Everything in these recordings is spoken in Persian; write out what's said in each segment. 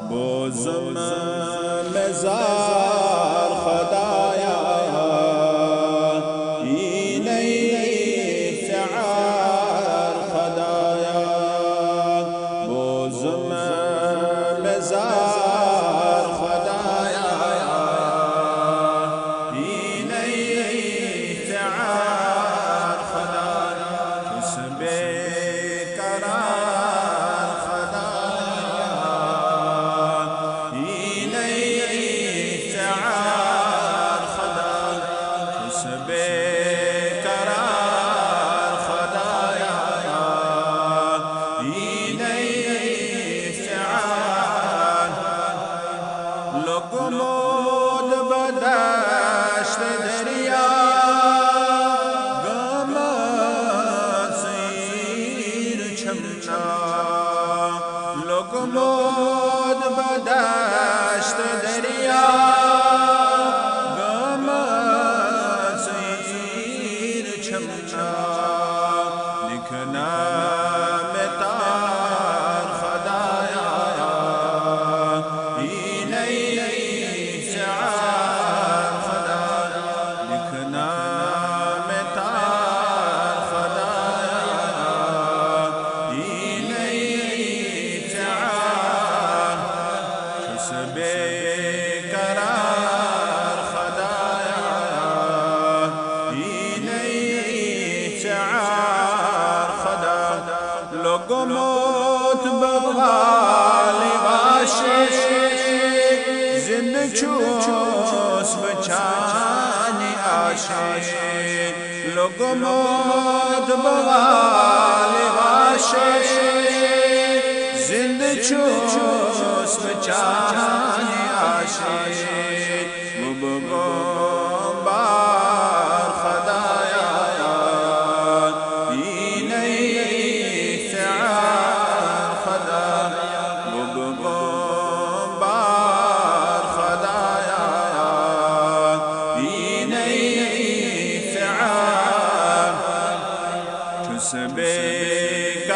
بوزم مزار خدایا اینی شعار خدایا بوزم مزار خدایا اینی شعار خدایا تسبیح گمود بدشت دریا گمد سیر چمنا گمود بدشت دریا گمد سیر چمنا لکنا گموت بغالی باشی زند چوس بچانی آشی گموت بغالی باشی زند چوس بچانی آشی مبغم بار خدایا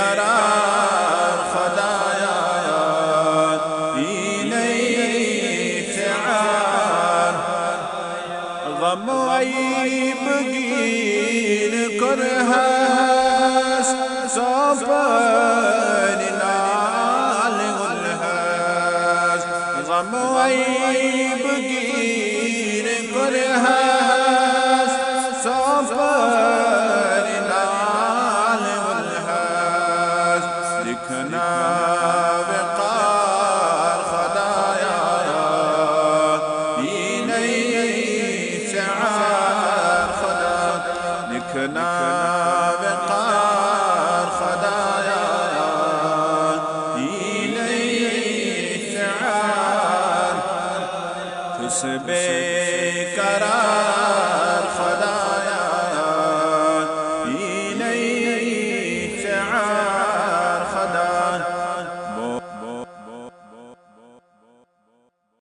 بقرار خدایا اینی فعال غم عیب گیر کرهس صافن نال غلهس غم عیب گیر کرهس صافن بقار خدايا إني شعار خدا لكنا بقار خدايا إني شعار تسبح